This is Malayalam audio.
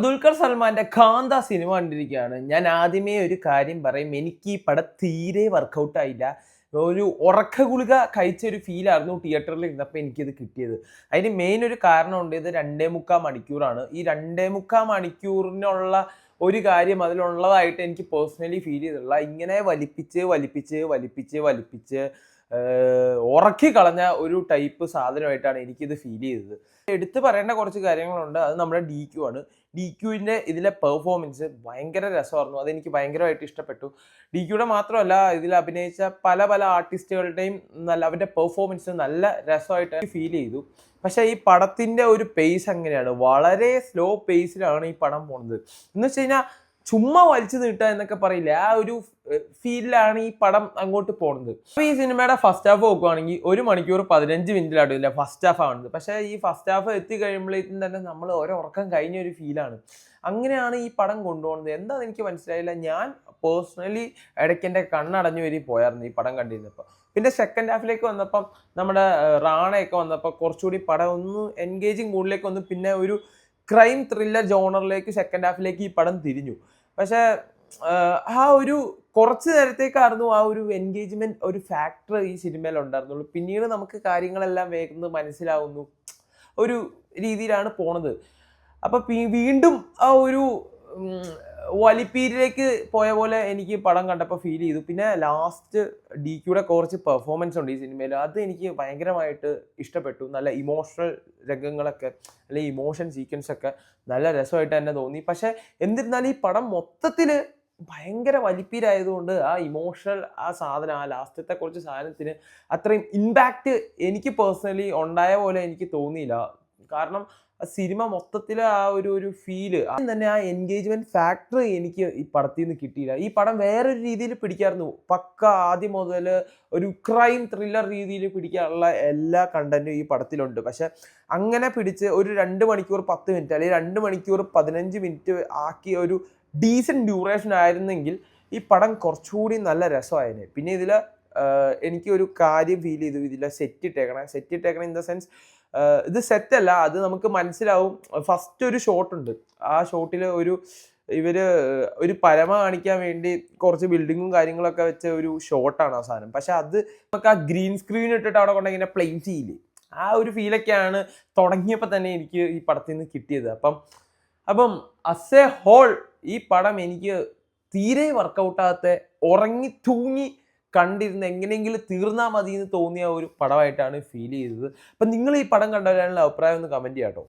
ദുൽഖർ സൽമാന്റെ കാന്ത സിനിമ കണ്ടിരിക്കുകയാണ്. ഞാൻ ആദ്യമേ ഒരു കാര്യം പറയും, എനിക്ക് ഈ പടം തീരെ വർക്കൗട്ട് ആയില്ല. ഒരു ഉറക്ക ഗുളിക കഴിച്ച ഒരു ഫീലായിരുന്നു തിയേറ്ററിൽ ഇരുന്നപ്പോൾ എനിക്കിത് കിട്ടിയത്. അതിന് മെയിൻ ഒരു കാരണമുണ്ട്. ഇത് 2.25 മണിക്കൂറാണ്. ഈ 2.25 മണിക്കൂറിനുള്ള ഒരു കാര്യം അതിലുള്ളതായിട്ട് എനിക്ക് പേഴ്സണലി ഫീൽ ചെയ്തിട്ടുള്ള, ഇങ്ങനെ വലിപ്പിച്ച് വലിപ്പിച്ച് വലിപ്പിച്ച് വലിപ്പിച്ച് ഉറക്കി കളഞ്ഞ ഒരു ടൈപ്പ് സാധനമായിട്ടാണ് എനിക്കിത് ഫീൽ ചെയ്തത്. എടുത്തു പറയേണ്ട കുറച്ച് കാര്യങ്ങളുണ്ട്. അത് നമ്മുടെ DQ ആണ്. DQവിൻ്റെ ഇതിലെ പെർഫോമൻസ് ഭയങ്കര രസമായിരുന്നു. അതെനിക്ക് ഭയങ്കരമായിട്ട് ഇഷ്ടപ്പെട്ടു. DQയുടെ മാത്രമല്ല, ഇതിൽ അഭിനയിച്ച പല പല ആർട്ടിസ്റ്റുകളുടെയും അവരുടെ പെർഫോമൻസ് നല്ല രസമായിട്ട് ഫീൽ ചെയ്തു. പക്ഷേ ഈ പടത്തിൻ്റെ ഒരു പേസ് അങ്ങനെയാണ്, വളരെ സ്ലോ പേസിലാണ് ഈ പടം പോകുന്നത്. എന്ന് വെച്ച് കഴിഞ്ഞാൽ ചുമ്മാ വലിച്ചു നീട്ടുക എന്നൊക്കെ പറയില്ല, ആ ഒരു ഫീലിലാണ് ഈ പടം അങ്ങോട്ട് പോകുന്നത്. അപ്പോൾ ഈ സിനിമയുടെ ഫസ്റ്റ് ഹാഫ് നോക്കുകയാണെങ്കിൽ 1 മണിക്കൂർ 15 മിനിറ്റിലാടില്ല ഫസ്റ്റ് ഹാഫ് ആവുന്നത്. പക്ഷേ ഈ ഫസ്റ്റ് ഹാഫ് എത്തി കഴിയുമ്പോഴേക്കും തന്നെ നമ്മൾ ഉറക്കം കഴിഞ്ഞ ഒരു ഫീലാണ്. അങ്ങനെയാണ് ഈ പടം കൊണ്ടുപോകുന്നത്. എന്താണെന്ന് എനിക്ക് മനസ്സിലായില്ല. ഞാൻ പേഴ്സണലി ഇടയ്ക്ക് എൻ്റെ കണ്ണടഞ്ഞു വരി പോയായിരുന്നു ഈ പടം കണ്ടിരുന്നപ്പോൾ. പിന്നെ സെക്കൻഡ് ഹാഫിലേക്ക് വന്നപ്പം നമ്മുടെ റാണയൊക്കെ വന്നപ്പോൾ കുറച്ചുകൂടി പടം ഒന്ന് എൻഗേജിങ് മൂഡിലേക്ക് വന്നു. പിന്നെ ഒരു ക്രൈം ത്രില്ലർ ജോണറിലേക്ക് സെക്കൻഡ് ഹാഫിലേക്ക് ഈ പടം തിരിഞ്ഞു. പക്ഷേ ആ ഒരു കുറച്ച് നേരത്തേക്കായിരുന്നു ആ ഒരു എൻഗേജ്മെന്റ് ഒരു ഫാക്ടർ ഈ സിനിമയിൽ ഉണ്ടായിരുന്നുള്ളൂ. പിന്നീട് നമുക്ക് കാര്യങ്ങളെല്ലാം വേഗം മനസ്സിലാവുന്നു ഒരു രീതിയിലാണ് പോണത്. അപ്പം വീണ്ടും ആ ഒരു വലിപ്പീരിലേക്ക് പോയ പോലെ എനിക്ക് പടം കണ്ടപ്പോൾ ഫീൽ ചെയ്തു. പിന്നെ ലാസ്റ്റ് DQയുടെ കുറച്ച് പെർഫോമൻസ് ഉണ്ട് ഈ സിനിമയിൽ. അത് എനിക്ക് ഭയങ്കരമായിട്ട് ഇഷ്ടപ്പെട്ടു. നല്ല ഇമോഷണൽ രംഗങ്ങളൊക്കെ, അല്ലെങ്കിൽ ഇമോഷൻ സീക്വൻസ് ഒക്കെ നല്ല രസമായിട്ട് തന്നെ തോന്നി. പക്ഷേ എന്നിരുന്നാലും ഈ പടം മൊത്തത്തിൽ ഭയങ്കര വലിപ്പീരായതുകൊണ്ട് ആ ഇമോഷണൽ ആ സാധനം, ആ ലാസ്റ്റത്തെ കുറച്ച് സാധനത്തിന് അത്രയും ഇമ്പാക്റ്റ് എനിക്ക് പേഴ്സണലി ഉണ്ടായ പോലെ എനിക്ക് തോന്നിയില്ല. കാരണം സിനിമ മൊത്തത്തിൽ ആ ഒരു ഫീല് തന്നെ, ആ എൻഗേജ്മെന്റ് ഫാക്ടർ എനിക്ക് ഈ പടത്തിൽ നിന്ന് കിട്ടിയില്ല. ഈ പടം വേറൊരു രീതിയിൽ പിടിക്കായിരുന്നു. പക്ക ആദ്യം മുതൽ ഒരു ക്രൈം ത്രില്ലർ രീതിയിൽ പിടിക്കാനുള്ള എല്ലാ കണ്ടന്റും ഈ പടത്തിലുണ്ട്. പക്ഷെ അങ്ങനെ പിടിച്ച് ഒരു 2 മണിക്കൂർ 10 മിനിറ്റ് അല്ലെങ്കിൽ 2 മണിക്കൂർ 15 മിനിറ്റ് ആക്കിയ ഒരു ഡീസൻറ്റ് ഡ്യൂറേഷൻ ആയിരുന്നെങ്കിൽ ഈ പടം കുറച്ചുകൂടി നല്ല രസമായേനെ. പിന്നെ ഇതിൽ എനിക്ക് ഒരു കാര്യം ഫീൽ ചെയ്തു, ഇതിൽ സെറ്റ് ഇട്ടേക്കണം ഇൻ ദ സെൻസ്, ഇത് സെറ്റല്ല, അത് നമുക്ക് മനസ്സിലാവും. ഫസ്റ്റ് ഒരു ഷോട്ട് ഉണ്ട്, ആ ഷോട്ടിൽ ഒരു പരമ കാണിക്കാൻ വേണ്ടി കുറച്ച് ബിൽഡിങ്ങും കാര്യങ്ങളൊക്കെ വെച്ച ഒരു ഷോട്ടാണ് ആ സാധനം. പക്ഷെ അത് നമുക്ക് ആ ഗ്രീൻ സ്ക്രീൻ ഇട്ടിട്ട് അവിടെ കൊണ്ട് ഇങ്ങനെ പ്ലെയിൻ ഫീല്, ആ ഒരു ഫീലൊക്കെയാണ് തുടങ്ങിയപ്പോൾ തന്നെ എനിക്ക് ഈ പടത്തിൽ നിന്ന് കിട്ടിയത്. അപ്പം അസ് എ ഹോൾ ഈ പടം എനിക്ക് തീരെ വർക്കൗട്ടാകാത്ത, ഉറങ്ങി തൂങ്ങി കണ്ടിരുന്ന് എങ്ങനെയെങ്കിലും തീർന്നാൽ മതി എന്ന് തോന്നിയ ഒരു പടമായിട്ടാണ് ഫീൽ ചെയ്തത്. അപ്പം നിങ്ങൾ ഈ പടം കണ്ടവരാണല്ലോ അഭിപ്രായം ഒന്ന് കമൻറ്റ് ചെയ്യാം കേട്ടോ.